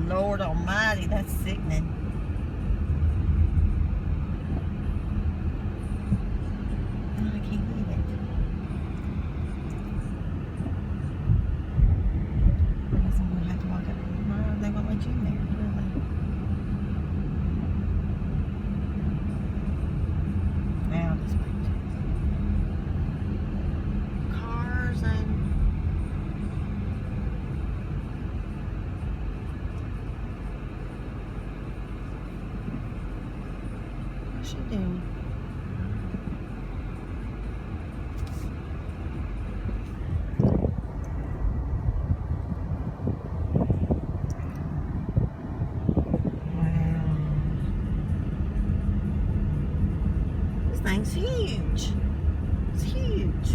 Lord almighty, that's sickening. Oh, I can't eat it. I guess I'm gonna have to walk up. No, they won't let you in there, will they? Now this way. Cars and what's she doing? This thing's huge. It's huge.